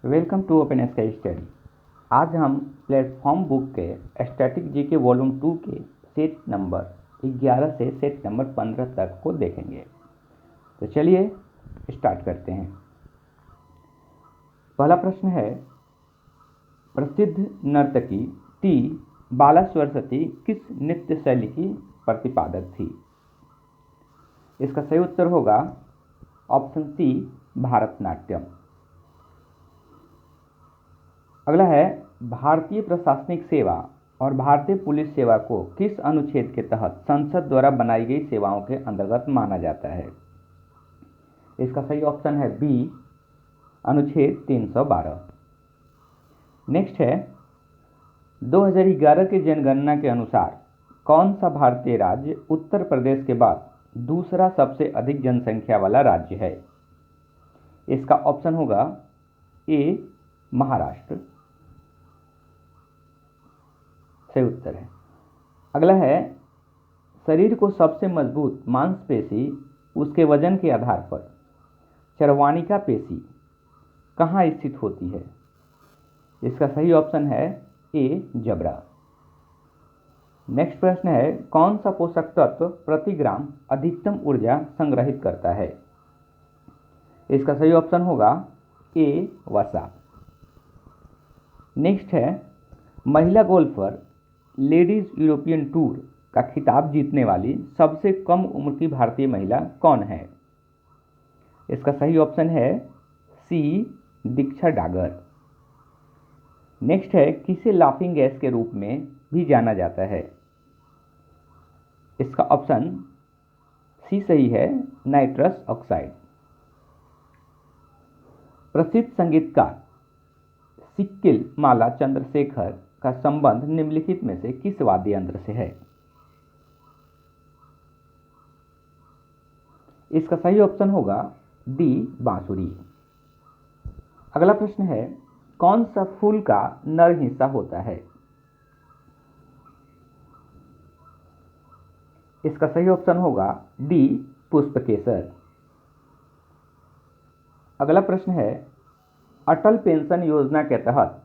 Welcome to open sky study. आज हम platform book के स्टैटिक जीके वॉल्यूम 2 के सेट नंबर 11 से सेट नंबर 15 तक को देखेंगे। तो चलिए स्टार्ट करते हैं। पहला प्रश्न है, प्रसिद्ध नर्तकी टी बाला सरस्वती किस नृत्य शैली की प्रतिपादक थी? इसका सही उत्तर होगा ऑप्शन सी, भारतनाट्यम। अगला है, भारतीय प्रशासनिक सेवा और भारतीय पुलिस सेवा को किस अनुच्छेद के तहत संसद द्वारा बनाई गई सेवाओं के अंतर्गत माना जाता है? इसका सही ऑप्शन है बी, अनुच्छेद 312। नेक्स्ट है, 2011 की जनगणना के अनुसार कौन सा भारतीय राज्य उत्तर प्रदेश के बाद दूसरा सबसे अधिक जनसंख्या वाला राज्य है? इसका ऑप्शन होगा ए, महाराष्ट्र। सही उत्तर है। अगला है, शरीर को सबसे मजबूत मांसपेशी उसके वजन के आधार पर चरवाणिका पेशी कहाँ स्थित होती है? इसका सही ऑप्शन है ए, जबड़ा। नेक्स्ट प्रश्न है, कौन सा पोषक तत्व प्रति ग्राम अधिकतम ऊर्जा संग्रहित करता है? इसका सही ऑप्शन होगा ए, वसा। नेक्स्ट है, महिला गोल्फर लेडीज यूरोपियन टूर का खिताब जीतने वाली सबसे कम उम्र की भारतीय महिला कौन है? इसका सही ऑप्शन है सी, दीक्षा डागर। नेक्स्ट है, किसे लाफिंग गैस के रूप में भी जाना जाता है? इसका ऑप्शन सी सही है, नाइट्रस ऑक्साइड। प्रसिद्ध संगीतकार सिक्किल माला चंद्रशेखर का संबंध निम्नलिखित में से किस वाद्य यंत्र से है? इसका सही ऑप्शन होगा डी, बांसुरी। अगला प्रश्न है, कौन सा फूल का नर हिस्सा होता है? इसका सही ऑप्शन होगा डी, पुष्पकेसर। अगला प्रश्न है, अटल पेंशन योजना के तहत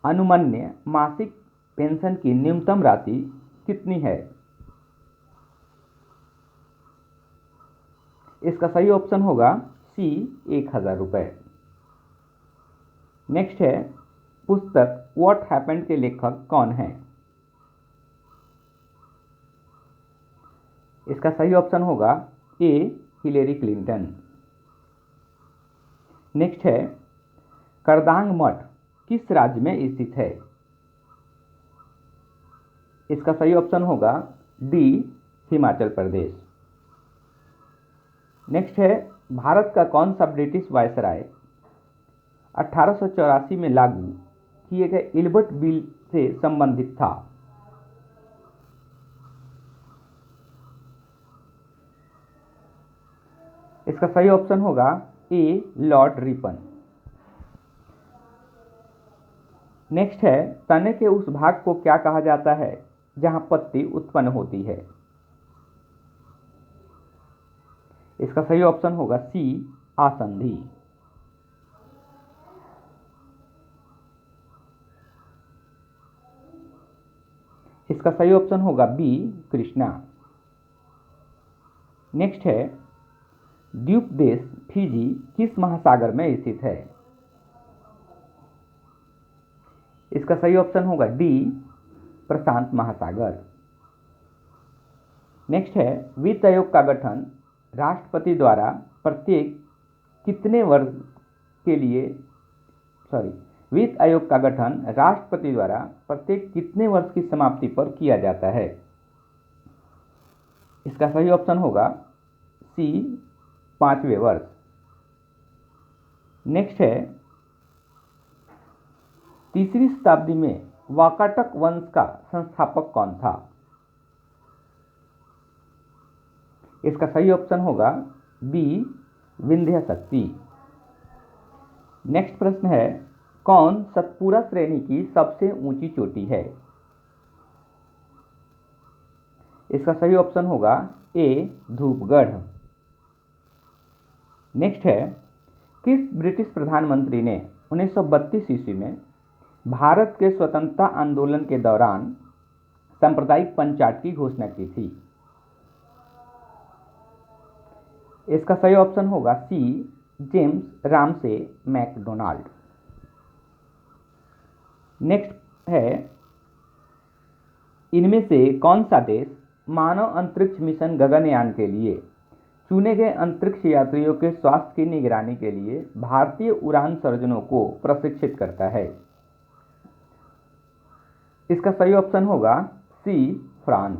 अनुमन्य मासिक पेंशन की न्यूनतम राशि कितनी है? इसका सही ऑप्शन होगा सी, 1000 रुपये। नेक्स्ट है, पुस्तक व्हाट हैपेंड के लेखक कौन है? इसका सही ऑप्शन होगा ए, हिलेरी क्लिंटन। नेक्स्ट है, करदांग मठ किस राज्य में स्थित है? इसका सही ऑप्शन होगा डी, हिमाचल प्रदेश। नेक्स्ट है, भारत का कौन सा ब्रिटिश वायसराय 1884 में लागू किए गए इल्बर्ट बिल से संबंधित था? इसका सही ऑप्शन होगा ए, लॉर्ड रिपन। नेक्स्ट है, तने के उस भाग को क्या कहा जाता है जहां पत्ती उत्पन्न होती है? इसका सही ऑप्शन होगा सी, आसंधी। इसका सही ऑप्शन होगा बी, कृष्णा। नेक्स्ट है, द्वीप देश फिजी किस महासागर में स्थित है? इसका सही ऑप्शन होगा डी, प्रशांत महासागर। नेक्स्ट है, वित्त आयोग का गठन राष्ट्रपति द्वारा प्रत्येक कितने वर्ष के लिए वित्त आयोग का गठन राष्ट्रपति द्वारा प्रत्येक कितने वर्ष की समाप्ति पर किया जाता है? इसका सही ऑप्शन होगा सी, 5वें वर्ष। नेक्स्ट है, 3री शताब्दी में वाकाटक वंश का संस्थापक कौन था? इसका सही ऑप्शन होगा बी, विंध्य शक्ति। नेक्स्ट प्रश्न है, कौन सतपुरा श्रेणी की सबसे ऊंची चोटी है? इसका सही ऑप्शन होगा ए, धूपगढ़। नेक्स्ट है, किस ब्रिटिश प्रधानमंत्री ने 1932 ईस्वी में भारत के स्वतंत्रता आंदोलन के दौरान सांप्रदायिक पंचायत की घोषणा की थी। इसका सही ऑप्शन होगा सी, जेम्स रामसे मैकडोनाल्ड। नेक्स्ट है, इनमें से कौन सा देश मानव अंतरिक्ष मिशन गगनयान के लिए चुने गए अंतरिक्ष यात्रियों के स्वास्थ्य की निगरानी के लिए भारतीय उड़ान सर्जनों को प्रशिक्षित करता है? इसका सही ऑप्शन होगा सी, फ्रांस।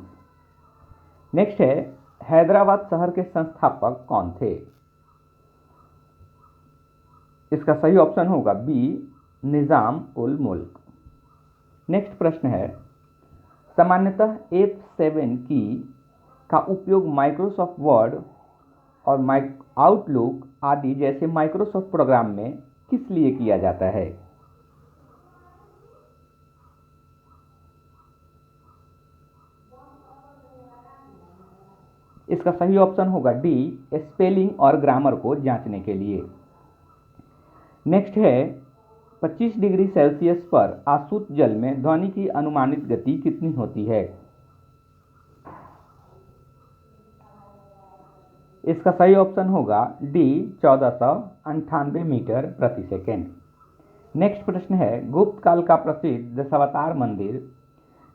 नेक्स्ट है, हैदराबाद शहर के संस्थापक कौन थे? इसका सही ऑप्शन होगा बी, निजाम उल मुल्क। नेक्स्ट प्रश्न है, सामान्यतः F7 की का उपयोग माइक्रोसॉफ्ट वर्ड और आउटलुक आदि जैसे माइक्रोसॉफ्ट प्रोग्राम में किस लिए किया जाता है? इसका सही ऑप्शन होगा डी, स्पेलिंग और ग्रामर को जांचने के लिए। नेक्स्ट है, 25 डिग्री सेल्सियस पर आसुत जल में ध्वनि की अनुमानित गति कितनी होती है? इसका सही ऑप्शन होगा डी, 1498 मीटर प्रति सेकेंड। नेक्स्ट प्रश्न है, गुप्त काल का प्रसिद्ध दशावतार मंदिर,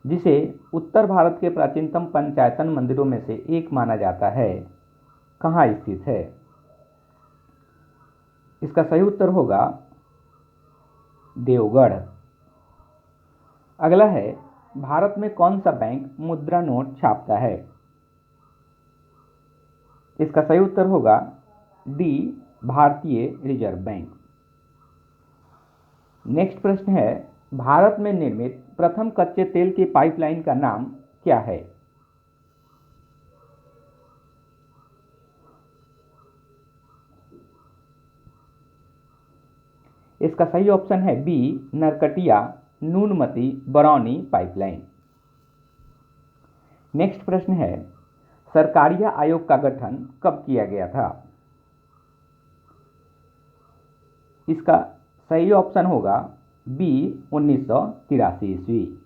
जिसे उत्तर भारत के प्राचीनतम पंचायतन मंदिरों में से एक माना जाता है, कहाँ स्थित है? इसका सही उत्तर होगा देवगढ़। अगला है, भारत में कौन सा बैंक मुद्रा नोट छापता है? इसका सही उत्तर होगा डी, भारतीय रिजर्व बैंक। नेक्स्ट प्रश्न है, भारत में निर्मित प्रथम कच्चे तेल की पाइपलाइन का नाम क्या है? इसका सही ऑप्शन है B, Narkatiya Noonmati Barauni pipeline. Next प्रश्न है, सरकारिया आयोग का गठन कब किया गया था? इसका सही ऑप्शन होगा बी, 1983 ईस्वी।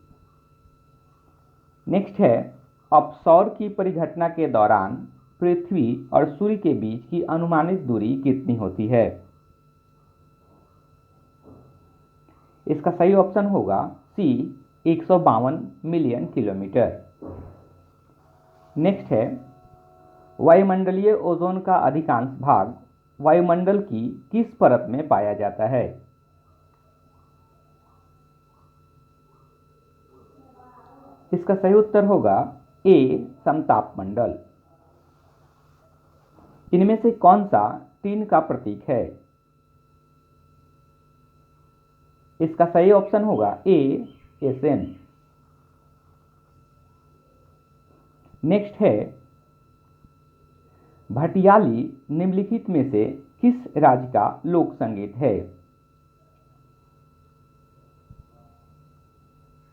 नेक्स्ट है, अपसौर की परिघटना के दौरान पृथ्वी और सूर्य के बीच की अनुमानित दूरी कितनी होती है? इसका सही ऑप्शन होगा सी, 152 मिलियन किलोमीटर। नेक्स्ट है, वायुमंडलीय ओजोन का अधिकांश भाग वायुमंडल की किस परत में पाया जाता है? इसका सही उत्तर होगा ए, समताप मंडल। इनमें से कौन सा टीन का प्रतीक है? इसका सही ऑप्शन होगा ए, एसएन। नेक्स्ट है, भटियाली निम्नलिखित में से किस राज्य का लोक संगीत है?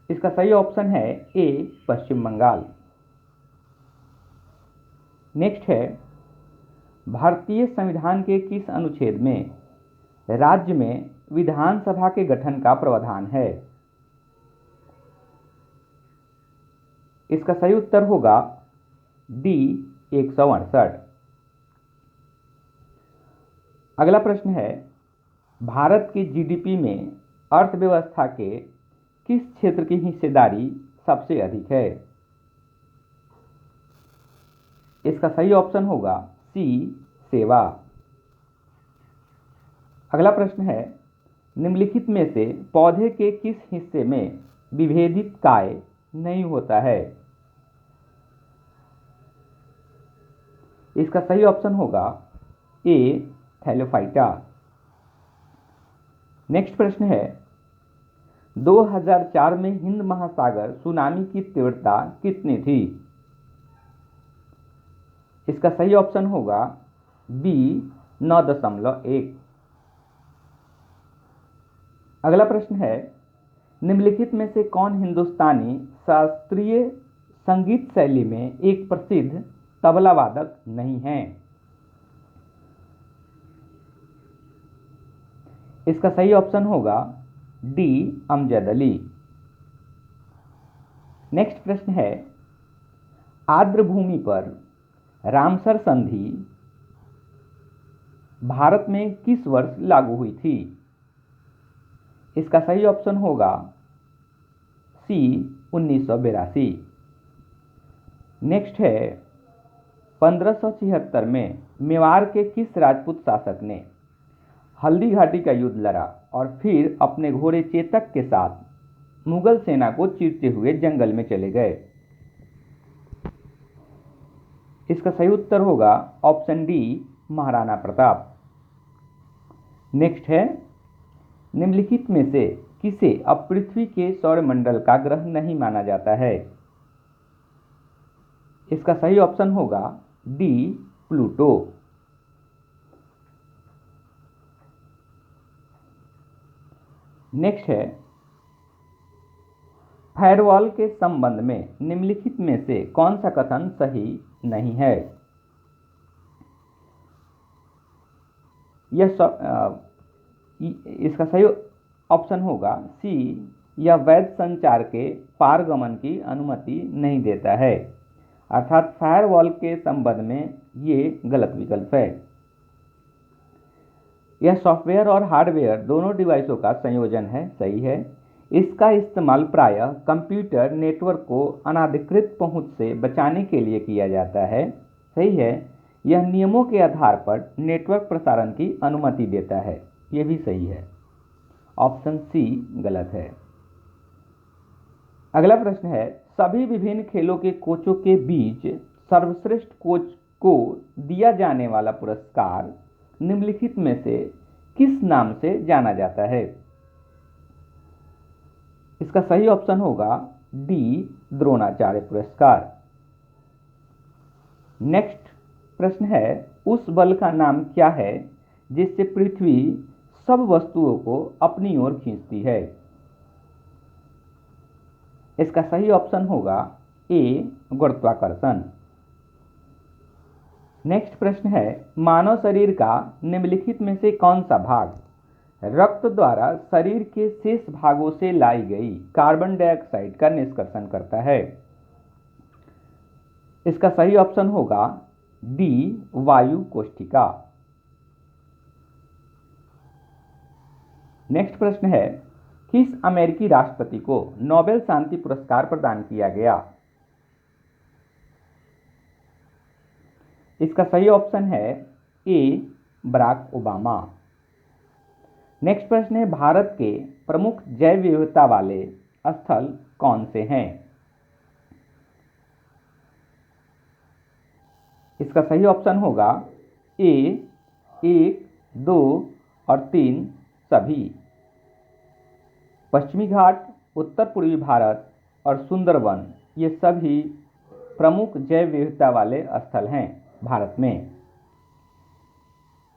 इसका सही ऑप्शन है ए, पश्चिम बंगाल। नेक्स्ट है, भारतीय संविधान के किस अनुच्छेद में राज्य में विधानसभा के गठन का प्रावधान है? इसका सही उत्तर होगा डी, 168। अगला प्रश्न है, भारत की जीडीपी में अर्थव्यवस्था के किस क्षेत्र की हिस्सेदारी सबसे अधिक है? इसका सही ऑप्शन होगा सी, सेवा। अगला प्रश्न है, निम्नलिखित में से पौधे के किस हिस्से में विभेदित काय नहीं होता है? इसका सही ऑप्शन होगा ए, थैलोफाइटा। नेक्स्ट प्रश्न है, 2004 में हिंद महासागर सुनामी की तीव्रता कितनी थी? इसका सही ऑप्शन होगा बी, 9.1। अगला प्रश्न है, निम्नलिखित में से कौन हिंदुस्तानी शास्त्रीय संगीत शैली में एक प्रसिद्ध तबला वादक नहीं है? इसका सही ऑप्शन होगा डी अमजद अली। नेक्स्ट प्रश्न है, आर्द्र भूमि पर रामसर संधि भारत में किस वर्ष लागू हुई थी? इसका सही ऑप्शन होगा सी 1982। नेक्स्ट है, 1576 में मेवाड़ के किस राजपूत शासक ने हल्दी घाटी का युद्ध लड़ा और फिर अपने घोड़े चेतक के साथ मुगल सेना को चीरते हुए जंगल में चले गए? इसका सही उत्तर होगा option D Maharana Pratap. Next है, निम्नलिखित में से किसे अब पृथ्वी के सौरमंडल का ग्रह नहीं माना जाता है? इसका सही ऑप्शन होगा डी प्लूटो। नेक्स्ट है, फायरवॉल के संबंध में निम्नलिखित में से कौन सा कथन सही नहीं है? इसका सही ऑप्शन होगा सी, यह वैध संचार के पारगमन की अनुमति नहीं देता है। अर्थात फायरवॉल के संबंध में ये गलत विकल्प है। यह सॉफ्टवेयर और हार्डवेयर दोनों डिवाइसों का संयोजन है, सही है। इसका इस्तेमाल प्रायः कंप्यूटर नेटवर्क को अनाधिकृत पहुंच से बचाने के लिए किया जाता है, सही है। यह नियमों के आधार पर नेटवर्क प्रसारण की अनुमति देता है, ये भी सही है। ऑप्शन सी गलत है। अगला प्रश्न है, सभी विभिन्न खेलों के कोचों के बीच सर्वश्रेष्ठ कोच को दिया जाने वाला पुरस्कार निम्नलिखित में से किस नाम से जाना जाता है? इसका सही ऑप्शन होगा डी द्रोणाचार्य पुरस्कार। नेक्स्ट प्रश्न है, उस बल का नाम क्या है जिससे पृथ्वी सब वस्तुओं को अपनी ओर खींचती है? इसका सही ऑप्शन होगा ए गुरुत्वाकर्षण। नेक्स्ट प्रश्न है, मानव शरीर का निम्नलिखित में से कौन सा भाग रक्त द्वारा शरीर के शेष भागों से लाई गई कार्बन डाइऑक्साइड का निष्कर्षण करता है? इसका सही ऑप्शन होगा डी वायु कोशिका। नेक्स्ट प्रश्न है, किस अमेरिकी राष्ट्रपति को नोबेल शांति पुरस्कार प्रदान किया गया? इसका सही ऑप्शन है ए बराक ओबामा। नेक्स्ट प्रश्न है, भारत के प्रमुख जैव विविधता वाले स्थल कौन से हैं? इसका सही ऑप्शन होगा ए 1, 2 और 3 सभी। पश्चिमी घाट, उत्तर पूर्वी भारत और सुंदरवन ये सभी प्रमुख जैव विविधता वाले स्थल हैं भारत में।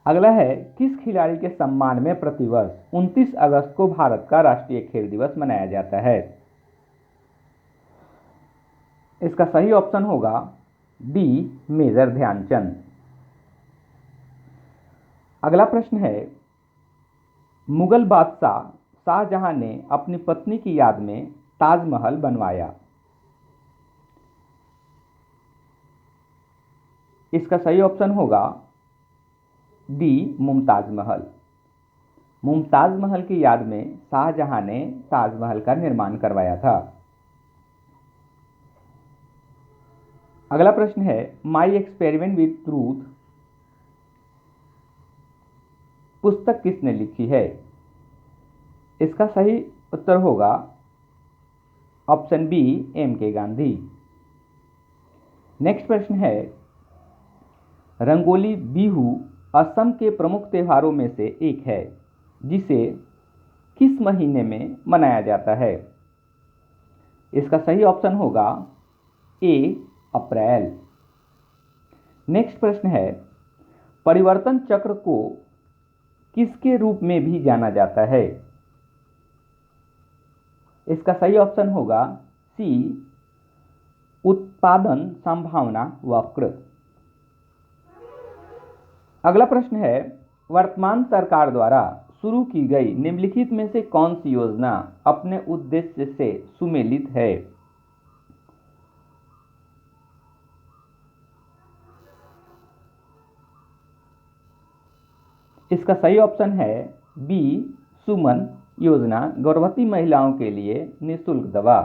अगला है, किस खिलाड़ी के सम्मान में प्रतिवर्ष 29 अगस्त को भारत का राष्ट्रीय खेल दिवस मनाया जाता है? इसका सही ऑप्शन होगा डी मेजर ध्यानचंद। अगला प्रश्न है, मुगल बादशाह शाहजहां ने अपनी पत्नी की याद में ताजमहल बनवाया। इसका सही ऑप्शन होगा डी मुमताज महल। मुमताज महल की याद में शाहजहां ने ताजमहल का निर्माण करवाया था। अगला प्रश्न है, माई एक्सपेरिमेंट विद ट्रूथ पुस्तक किसने लिखी है? इसका सही उत्तर होगा ऑप्शन बी एम के गांधी। नेक्स्ट प्रश्न है, रंगोली बिहू असम के प्रमुख त्योहारों में से एक है जिसे किस महीने में मनाया जाता है? इसका सही ऑप्शन होगा ए अप्रैल। नेक्स्ट प्रश्न है, परिवर्तन चक्र को किसके रूप में भी जाना जाता है? इसका सही ऑप्शन होगा सी उत्पादन संभावना वक्र। अगला प्रश्न है, वर्तमान सरकार द्वारा शुरू की गई निम्नलिखित में से कौन सी योजना अपने उद्देश्य से सुमेलित है? इसका सही ऑप्शन है बी, सुमन योजना, गर्भवती महिलाओं के लिए निःशुल्क दवा।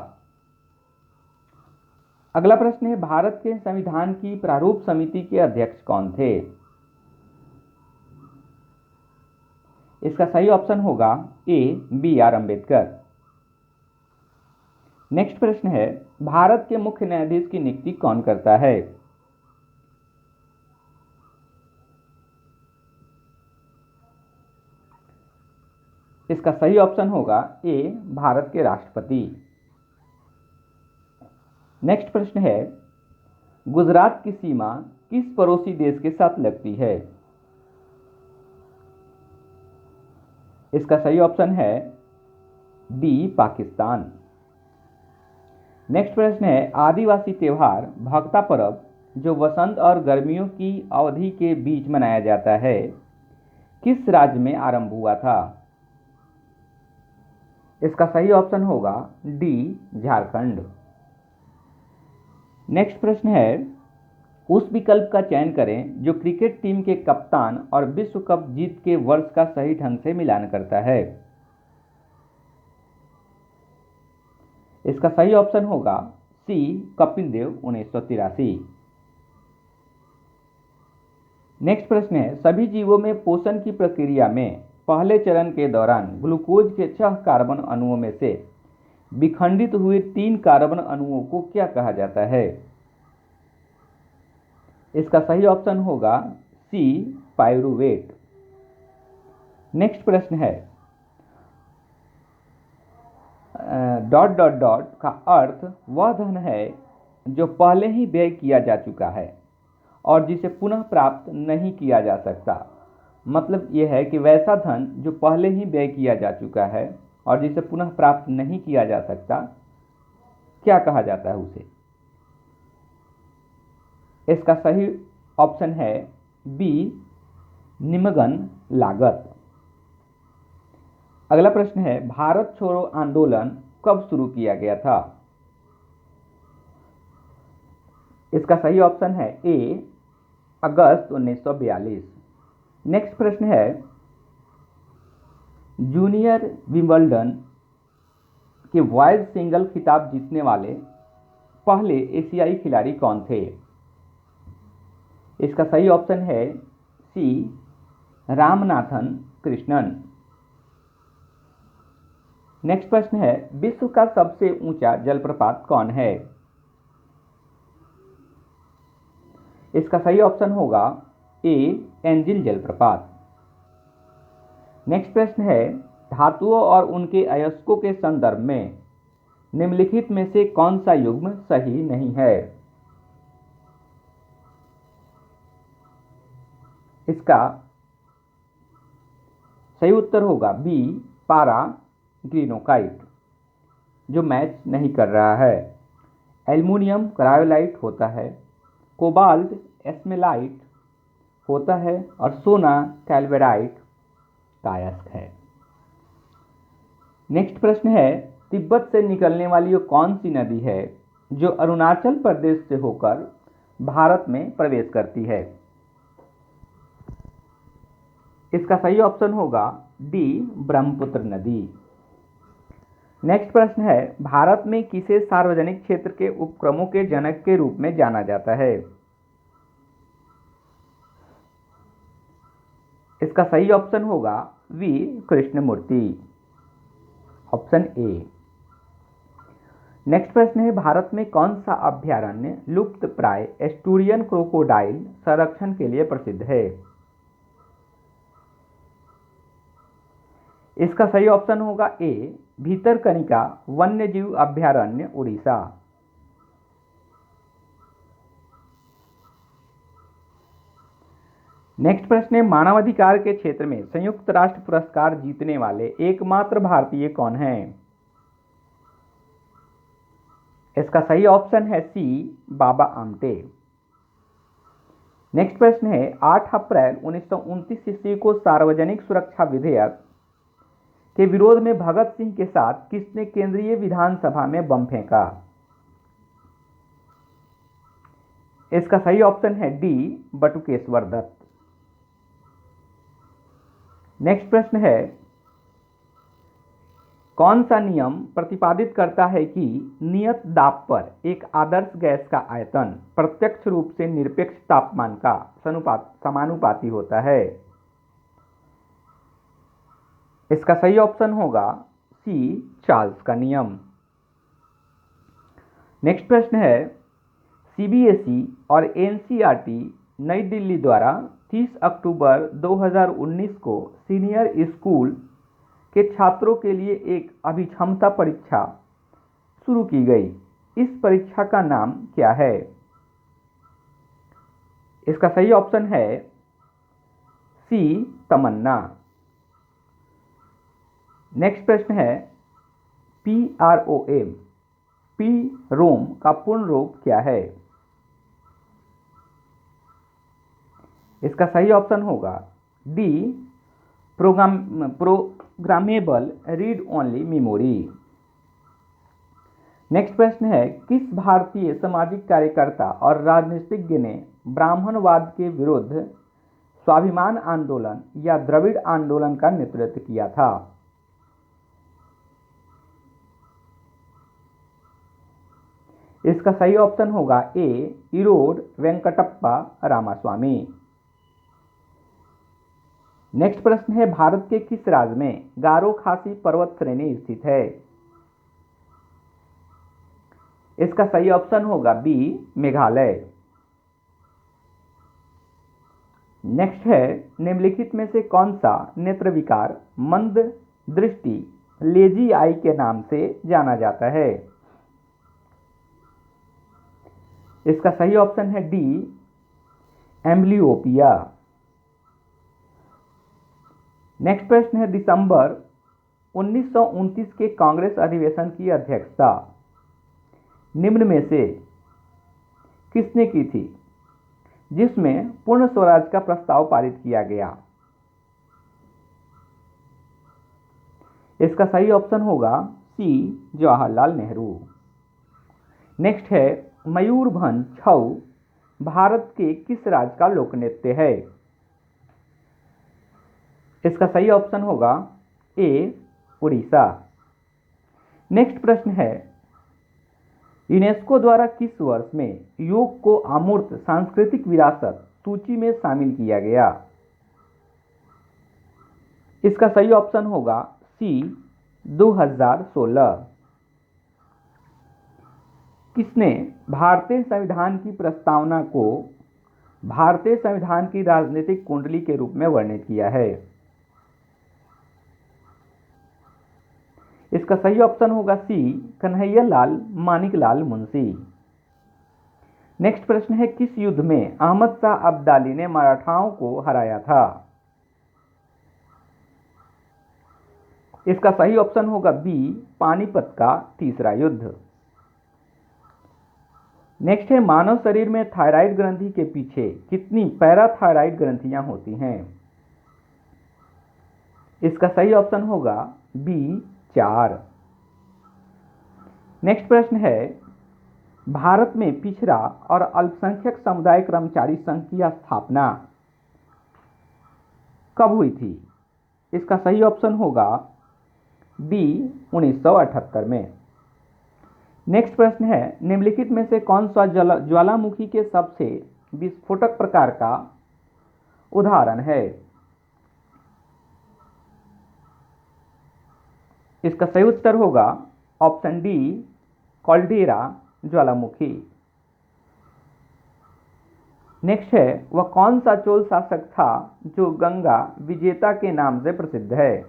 अगला प्रश्न है, भारत के संविधान की प्रारूप समिति के अध्यक्ष कौन थे? इसका सही ऑप्शन होगा ए, बी.आर. अम्बेडकर। नेक्स्ट प्रश्न है, भारत के मुख्य न्यायाधीश की नियुक्ति कौन करता है? इसका सही ऑप्शन होगा ए, भारत के राष्ट्रपति। नेक्स्ट प्रश्न है, गुजरात की सीमा किस पड़ोसी देश के साथ लगती है? इसका सही ऑप्शन है डी, पाकिस्तान। नेक्स्ट प्रश्न है, आदिवासी त्योहार भगता पर्व जो वसंत और गर्मियों की अवधि के बीच मनाया जाता है, किस राज्य में आरंभ हुआ था? इसका सही ऑप्शन होगा डी, झारखंड। नेक्स्ट प्रश्न है, उस विकल्प का चयन करें जो क्रिकेट टीम के कप्तान और विश्व कप जीत के वर्ष का सही ढंग से मिलान करता है। इसका सही ऑप्शन होगा सी, कपिल देव 1983। नेक्स्ट प्रश्न है, सभी जीवों में पोषण की प्रक्रिया में पहले चरण के दौरान ग्लूकोज के 6 कार्बन अणुओं में से विखंडित हुए 3 कार्बन अणुओं को क्या कहा जाता है? इसका सही ऑप्शन होगा सी, पाइरूवेट। नेक्स्ट प्रश्न है, डॉट डॉट डॉट का अर्थ वह धन है जो पहले ही व्यय किया जा चुका है और जिसे पुनः प्राप्त नहीं किया जा सकता। मतलब यह है कि वैसा धन जो पहले ही व्यय किया जा चुका है और जिसे पुनः प्राप्त नहीं किया जा सकता, क्या कहा जाता है उसे? इसका सही ऑप्शन है बी, निमग्न लागत। अगला प्रश्न है, भारत छोड़ो आंदोलन कब शुरू किया गया था? इसका सही ऑप्शन है ए, अगस्त 1942। नेक्स्ट प्रश्न है, जूनियर विंबलडन के बॉयज सिंगल खिताब जीतने वाले पहले एशियाई खिलाड़ी कौन थे? इसका सही ऑप्शन है सी, रामनाथन कृष्णन। नेक्स्ट प्रश्न है, विश्व का सबसे ऊंचा जलप्रपात कौन है? इसका सही ऑप्शन होगा ए, एंजिल जलप्रपात। नेक्स्ट प्रश्न है, धातुओं और उनके अयस्कों के संदर्भ में निम्नलिखित में से कौन सा युग्म सही नहीं है? इसका सही उत्तर होगा बी, पारा ग्लिनोकाइट, जो मैच नहीं कर रहा है। एल्युमिनियम क्रायोलाइट होता है, कोबाल्ट एस्मेलाइट होता है और सोना कैल्वेराइट कायस्थ है। नेक्स्ट प्रश्न है, तिब्बत से निकलने वाली वो कौन सी नदी है जो अरुणाचल प्रदेश से होकर भारत में प्रवेश करती है? इसका सही ऑप्शन होगा डी, ब्रह्मपुत्र नदी। नेक्स्ट प्रश्न है, भारत में किसे सार्वजनिक क्षेत्र के उपक्रमों के जनक के रूप में जाना जाता है? इसका सही ऑप्शन होगा V, Krishnamurthy, option A. Next प्रश्न है, भारत में कौन सा अभयारण्य लुप्त प्राय एस्टुरियन क्रोकोडाइल संरक्षण के लिए प्रसिद्ध है? इसका सही ऑप्शन होगा ए, भीतरकनिका वन्यजीव अभयारण्य, उड़ीसा। नेक्स्ट प्रश्न है, मानवाधिकार के क्षेत्र में संयुक्त राष्ट्र पुरस्कार जीतने वाले एकमात्र भारतीय कौन हैं? इसका सही ऑप्शन है सी, बाबा आमटे। नेक्स्ट प्रश्न है, 8 अप्रैल 1929 ईस्वी को सार्वजनिक सुरक्षा विधेयक के विरोध में भगत सिंह के साथ किसने केंद्रीय विधानसभा में बम फेंका? इसका सही ऑप्शन है डी, बटुकेश्वर दत्त। नेक्स्ट प्रश्न है, कौन सा नियम प्रतिपादित करता है कि नियत दाब पर एक आदर्श गैस का आयतन प्रत्यक्ष रूप से निरपेक्ष तापमान का समानुपाती होता है? इसका सही ऑप्शन होगा सी, चार्ल्स का नियम। नेक्स्ट प्रश्न है, सीबीएसई और एनसीईआरटी नई दिल्ली द्वारा 30 अक्टूबर 2019 को सीनियर स्कूल के छात्रों के लिए एक अभिक्षमता परीक्षा शुरू की गई। इस परीक्षा का नाम क्या है? इसका सही ऑप्शन है सी, तमन्ना। नेक्स्ट प्रश्न है, PROM, पी रोम का पूर्ण रूप क्या है? इसका सही ऑप्शन होगा D, programmable read only memory. Next प्रश्न है, किस भारतीय सामाजिक कार्यकर्ता और राजनीतिज्ञ ने ब्राह्मणवाद के विरुद्ध स्वाभिमान आंदोलन या द्रविड़ आंदोलन का नेतृत्व किया था? इसका सही ऑप्शन होगा ए, इरोड वेंकटप्पा रामास्वामी। नेक्स्ट प्रश्न है, भारत के किस राज्य में गारो खासी पर्वत श्रेणी स्थित है? इसका सही ऑप्शन होगा बी, मेघालय। नेक्स्ट है, निम्नलिखित में से कौन सा नेत्र विकार मंद दृष्टि लेजी आई के नाम से जाना जाता है? इसका सही ऑप्शन है डी, एम्ब्लियोपिया। नेक्स्ट प्रश्न है, दिसंबर 1929 के कांग्रेस अधिवेशन की अध्यक्षता निम्न में से किसने की थी, जिसमें पूर्ण स्वराज का प्रस्ताव पारित किया गया? इसका सही ऑप्शन होगा सी, जवाहरलाल नेहरू। नेक्स्ट है, मयूरभंज छऊ भारत के किस राज्य का लोक नृत्य है? इसका सही ऑप्शन होगा ए, उड़ीसा। नेक्स्ट प्रश्न है, यूनेस्को द्वारा किस वर्ष में योग को अमूर्त सांस्कृतिक विरासत सूची में शामिल किया गया? इसका सही ऑप्शन होगा सी, 2016। किसने भारतीय संविधान की प्रस्तावना को भारतीय संविधान की राजनीतिक कुंडली के रूप में वर्णित किया है? इसका सही ऑप्शन होगा सी, कन्हैयालाल मानिकलाल मुंशी। नेक्स्ट प्रश्न है, किस युद्ध में अहमद शाह अब्दाली ने मराठाओं को हराया था? इसका सही ऑप्शन होगा बी, पानीपत का तीसरा युद्ध। नेक्स्ट है, मानव शरीर में थायराइड ग्रंथि के पीछे कितनी पैराथायराइड ग्रंथियां होती हैं? इसका सही ऑप्शन होगा बी, 4। नेक्स्ट प्रश्न है, भारत में पिछड़ा और अल्पसंख्यक समुदाय कर्मचारी संघ की स्थापना कब हुई थी? इसका सही ऑप्शन होगा डी, 1978 में। नेक्स्ट प्रश्न है, निम्नलिखित में से कौन सा ज्वालामुखी के सबसे विस्फोटक प्रकार का उदाहरण है? इसका सही उत्तर होगा ऑप्शन डी, कॉल्डेरा ज्वालामुखी। नेक्स्ट है, वह कौन सा चोल शासक था जो गंगा विजेता के नाम से प्रसिद्ध है?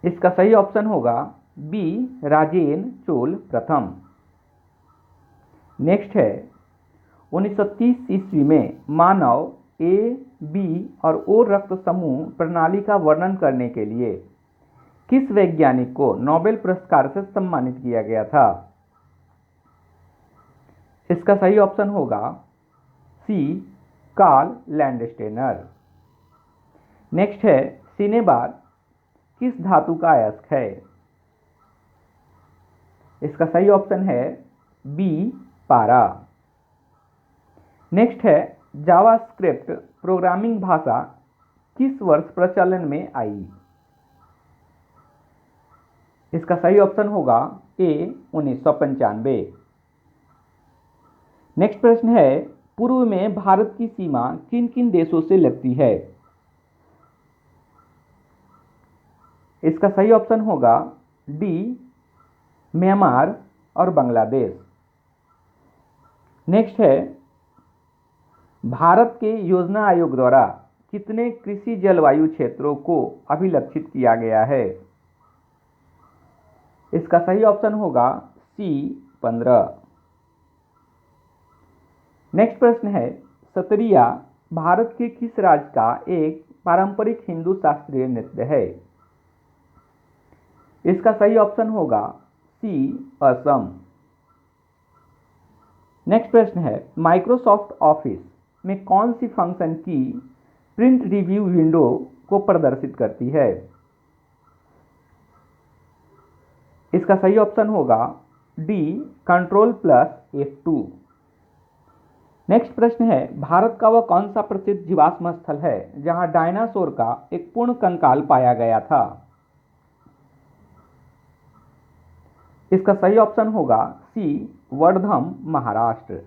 इसका सही ऑप्शन होगा बी, राजेन चोल प्रथम। नेक्स्ट है, 1930 ईस्वी में मानव ए, बी और ओ रक्त समूह प्रणाली का वर्णन करने के लिए किस वैज्ञानिक को नोबेल पुरस्कार से सम्मानित किया गया था? इसका सही ऑप्शन होगा सी, कार्ल लैंडस्टेनर। नेक्स्ट है, सिनेबार किस धातु का अयस्क है? इसका सही ऑप्शन है बी, पारा। नेक्स्ट है, जावास्क्रिप्ट प्रोग्रामिंग भाषा किस वर्ष प्रचलन में आई? इसका सही ऑप्शन होगा ए, 1995। नेक्स्ट प्रश्न है, पूर्व में भारत की सीमा किन किन देशों से लगती है? इसका सही ऑप्शन होगा डी, म्यांमार और बांग्लादेश। नेक्स्ट है, भारत के योजना आयोग द्वारा कितने कृषि जलवायु क्षेत्रों को अभिलक्षित किया गया है? इसका सही ऑप्शन होगा सी, 15। नेक्स्ट प्रश्न है, सतरिया भारत के किस राज्य का एक पारंपरिक हिंदू शास्त्रीय नृत्य है? इसका सही ऑप्शन होगा सी, असम। नेक्स्ट प्रश्न है, माइक्रोसॉफ्ट ऑफिस में कौन सी फंक्शन की प्रिंट रिव्यू विंडो को प्रदर्शित करती है? इसका सही ऑप्शन होगा डी, Ctrl+F2। नेक्स्ट प्रश्न है, भारत का वह कौन सा प्रसिद्ध जीवाश्म स्थल है जहां डायनासोर का एक पूर्ण कंकाल पाया गया था? इसका सही ऑप्शन होगा सी, वर्धम, महाराष्ट्र।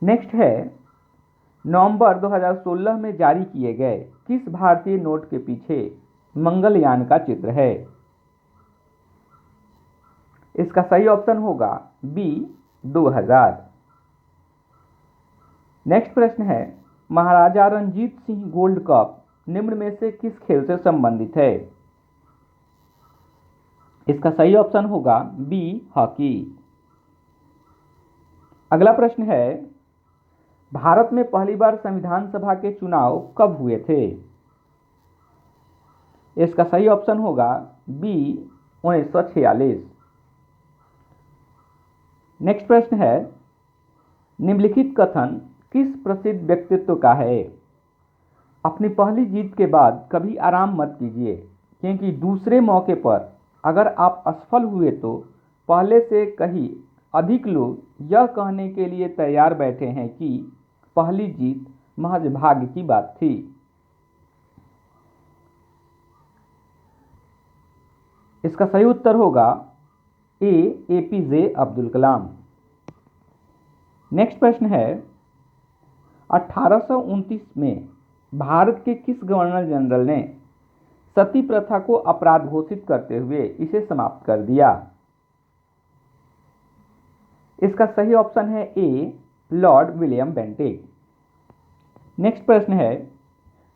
नेक्स्ट है, नवंबर 2016 में जारी किए गए किस भारतीय नोट के पीछे मंगलयान का चित्र है? इसका सही ऑप्शन होगा बी, 2000। नेक्स्ट प्रश्न है, महाराजा रणजीत सिंह गोल्ड कप निम्न में से किस खेल से संबंधित है? इसका सही ऑप्शन होगा बी, हॉकी। अगला प्रश्न है, भारत में पहली बार संविधान सभा के चुनाव कब हुए थे? इसका सही ऑप्शन होगा बी, 1946। नेक्स्ट प्रश्न है, निम्नलिखित कथन किस प्रसिद्ध व्यक्तित्व का है? अपनी पहली जीत के बाद कभी आराम मत कीजिए, क्योंकि दूसरे मौके पर अगर आप असफल हुए तो पहले से कहीं अधिक लोग यह कहने के लिए तैयार बैठे हैं कि पहली जीत महज भाग्य की बात थी। इसका सही उत्तर होगा ए, APJ अब्दुल कलाम। नेक्स्ट प्रश्न है, 1829 में भारत के किस गवर्नर जनरल ने सती प्रथा को अपराध घोषित करते हुए इसे समाप्त कर दिया? इसका सही ऑप्शन है ए, लॉर्ड विलियम बेंटिक। नेक्स्ट प्रश्न है,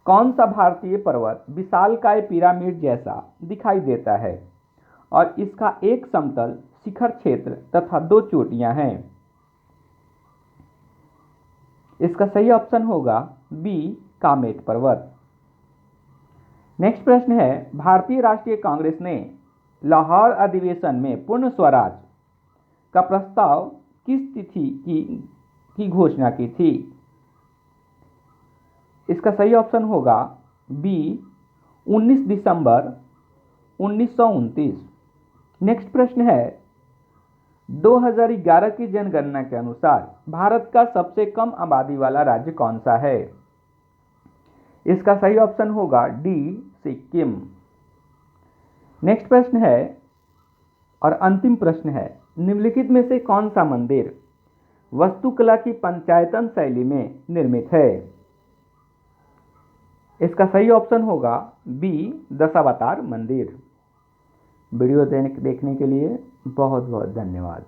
कौन सा भारतीय पर्वत विशालकाय पिरामिड जैसा दिखाई देता है और इसका एक समतल शिखर क्षेत्र तथा 2 चोटियां हैं? इसका सही ऑप्शन होगा बी, कामेट पर्वत। नेक्स्ट प्रश्न है, भारतीय राष्ट्रीय कांग्रेस ने लाहौर अधिवेशन में पूर्ण स्वराज का प्रस्ताव किस तिथि की घोषणा की थी? इसका सही ऑप्शन होगा बी, 19 दिसंबर 1929। नेक्स्ट प्रश्न है, 2011 की जनगणना के अनुसार भारत का सबसे कम आबादी वाला राज्य कौन सा है? इसका सही ऑप्शन होगा डी, सिक्किम। नेक्स्ट प्रश्न है और अंतिम प्रश्न है, निम्नलिखित में से कौन सा मंदिर वास्तुकला की पंचायतन शैली में निर्मित है? इसका सही ऑप्शन होगा बी, दशावतार मंदिर। वीडियो देखने के लिए बहुत बहुत धन्यवाद।